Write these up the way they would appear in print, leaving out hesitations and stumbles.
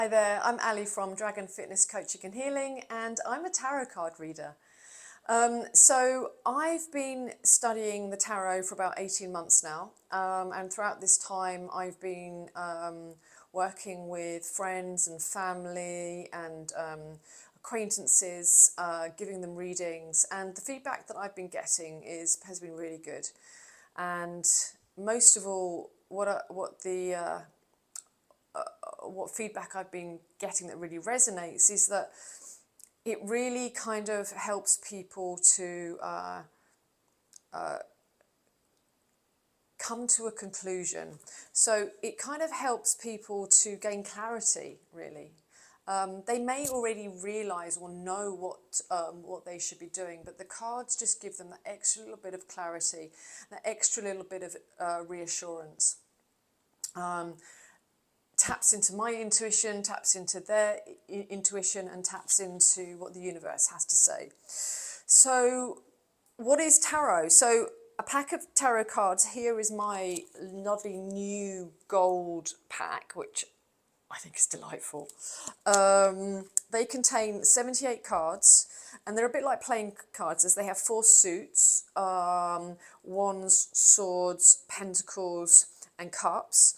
Hi there, I'm Ali from Dragon Fitness Coaching and Healing, and I'm a tarot card reader. So I've been studying the tarot for about 18 months now, and throughout this time I've been working with friends and family and acquaintances, giving them readings, and the feedback that I've been getting has been really good. And most of all, what feedback I've been getting that really resonates is that it really kind of helps people to come to a conclusion. So it kind of helps people to gain clarity, really. They may already realise or know what they should be doing, but the cards just give them that extra little bit of clarity, that extra little bit of reassurance. Taps into my intuition, taps into their intuition, and taps into what the universe has to say. So what is tarot? So a pack of tarot cards. Here is my lovely new gold pack, which I think is delightful. They contain 78 cards, and they're a bit like playing cards, as they have 4 suits, wands, swords, pentacles, and cups,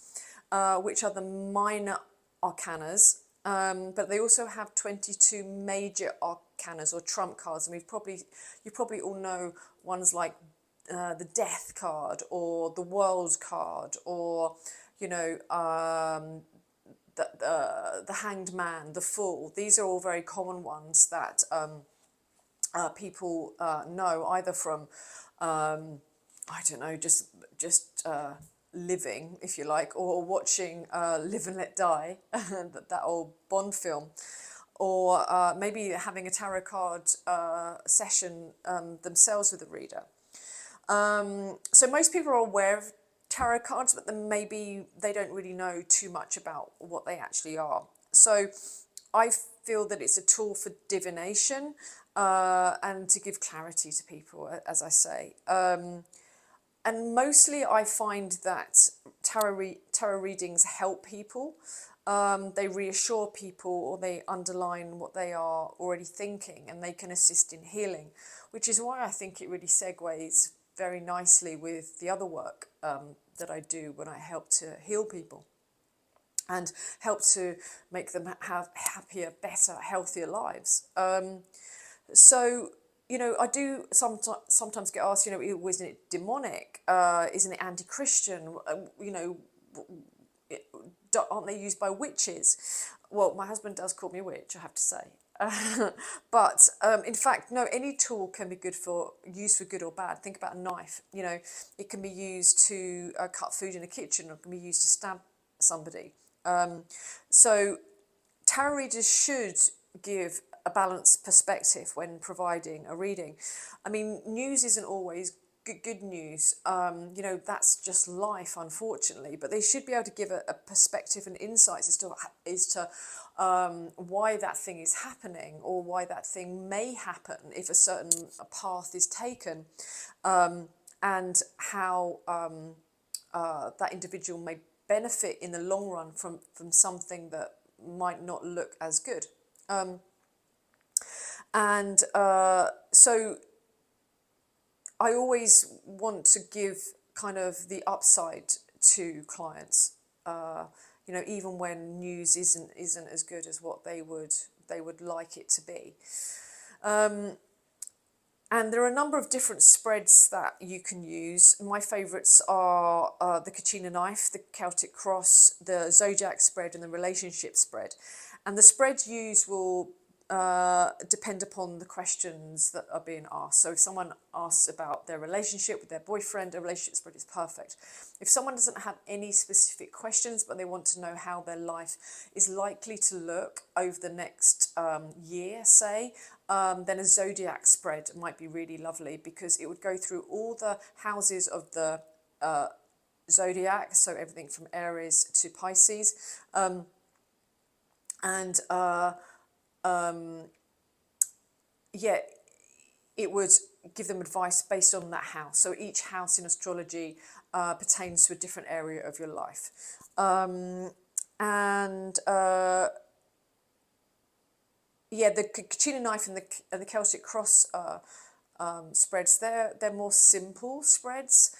which are the minor arcanas. But they also have 22 major arcanas or trump cards, and you probably all know ones like the Death card or the World card, or the Hanged Man, the Fool. These are all very common ones that people know either from I don't know, just living, if you like, or watching Live and Let Die, that old Bond film, or maybe having a tarot card session themselves with a reader. So most people are aware of tarot cards, but then maybe they don't really know too much about what they actually are. So I feel that it's a tool for divination and to give clarity to people, as I say. And mostly I find that tarot readings help people. They reassure people, or they underline what they are already thinking, and they can assist in healing, which is why I think it really segues very nicely with the other work that I do when I help to heal people and help to make them have happier, better, healthier lives. So, I do sometimes get asked, isn't it demonic? Isn't it anti-Christian? Aren't they used by witches? Well, my husband does call me a witch, I have to say. But in fact, no, any tool can be used for good or bad. Think about a knife. It can be used to cut food in a kitchen, or it can be used to stab somebody. So tarot readers should give a balanced perspective when providing a reading. I mean, news isn't always good news. That's just life, unfortunately. But they should be able to give a perspective and insights as to why that thing is happening, or why that thing may happen if a certain path is taken, and how that individual may benefit in the long run from something that might not look as good. So I always want to give kind of the upside to clients, even when news isn't as good as what they would like it to be. And there are a number of different spreads that you can use. My favourites are the Kachina knife, the Celtic cross, the zodiac spread, and the relationship spread. And the spread used will depend upon the questions that are being asked. So if someone asks about their relationship with their boyfriend, a relationship spread is perfect. If someone doesn't have any specific questions, but they want to know how their life is likely to look over the next year, say, then a zodiac spread might be really lovely, because it would go through all the houses of the zodiac, so everything from Aries to Pisces, it would give them advice based on that house. So each house in astrology pertains to a different area of your life. yeah, the Kachina knife and the Celtic cross spreads, they're more simple spreads.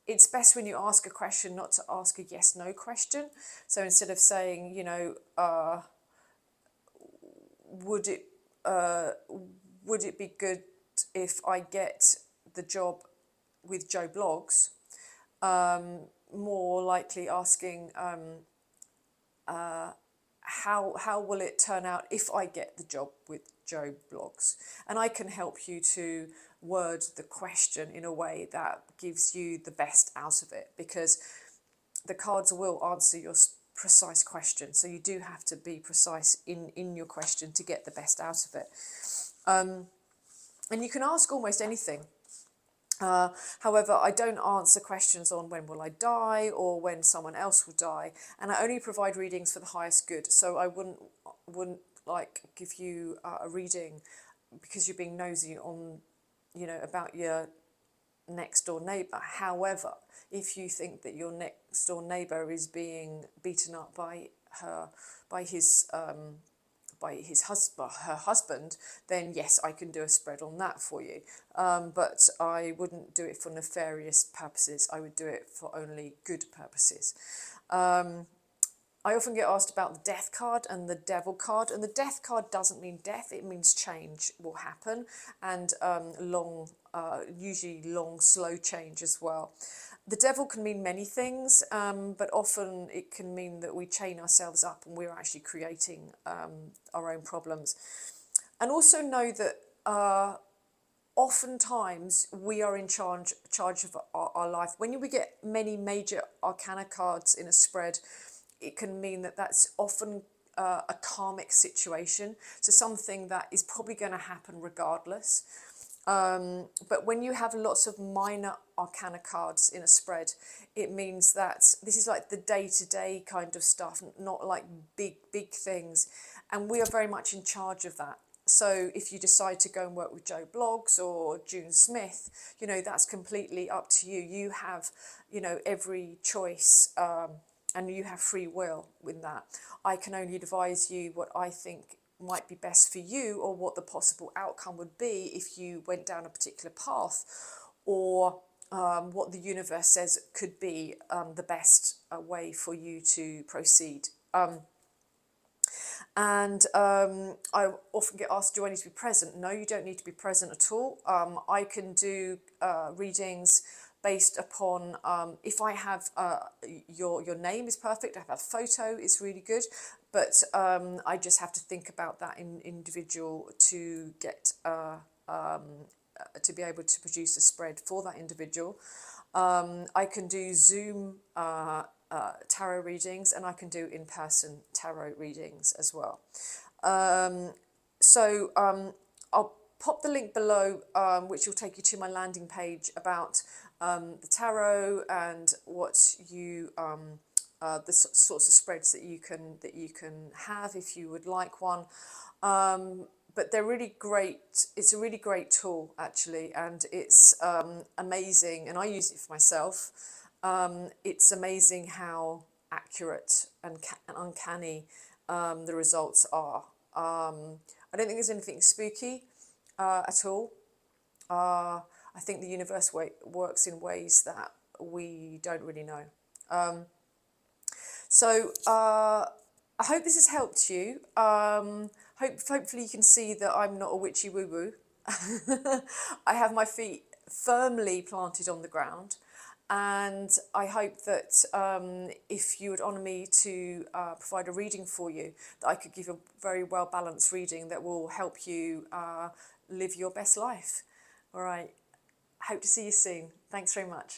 It's best when you ask a question not to ask a yes no question. So instead of saying, you know, would it uh, would it be good if I get the job with Joe Blogs, more likely asking, how will it turn out if I get the job with Joe Blogs? And I can help you to word the question in a way that gives you the best out of it, because the cards will answer your precise question. So you do have to be precise in your question to get the best out of it. And you can ask almost anything. However, I don't answer questions on when will I die or when someone else will die, and I only provide readings for the highest good. So I wouldn't like give you a reading because you're being nosy on, you know, about your next door neighbour. However, if you think that your next door neighbour is being beaten up by her husband, then yes, I can do a spread on that for you. But I wouldn't do it for nefarious purposes. I would do it for only good purposes. I often get asked about the death card and the devil card, and the death card doesn't mean death, it means change will happen, and usually long, slow change as well. The devil can mean many things, but often it can mean that we chain ourselves up and we're actually creating our own problems. And also know that oftentimes we are in charge of our life. When we get many major arcana cards in a spread, it can mean that that's often a karmic situation, so something that is probably going to happen regardless. But when you have lots of minor arcana cards in a spread, it means that this is like the day-to-day kind of stuff, not like big things, and we are very much in charge of that. So if you decide to go and work with Joe Blogs or June Smith, you know, that's completely up to you. You have, you know, every choice, and you have free will with that. I can only advise you what I think might be best for you, or what the possible outcome would be if you went down a particular path, or what the universe says could be the best way for you to proceed. I often get asked, do I need to be present? No, you don't need to be present at all. I can do readings based upon, if I have your name is perfect, I have a photo, it's really good, but I just have to think about that individual to get to be able to produce a spread for that individual. I can do Zoom tarot readings, and I can do in-person tarot readings as well. I'll pop the link below, which will take you to my landing page about the tarot and what you the sorts of spreads that you can have if you would like one. But they're really great. It's a really great tool, actually, and it's amazing, and I use it for myself. It's amazing how accurate and uncanny the results are. I don't think there's anything spooky at all. I think the universe works in ways that we don't really know. I hope this has helped you. Hopefully you can see that I'm not a witchy woo-woo. I have my feet firmly planted on the ground, and I hope that if you would honour me to provide a reading for you, that I could give a very well balanced reading that will help you live your best life. All right, hope to see you soon. Thanks very much.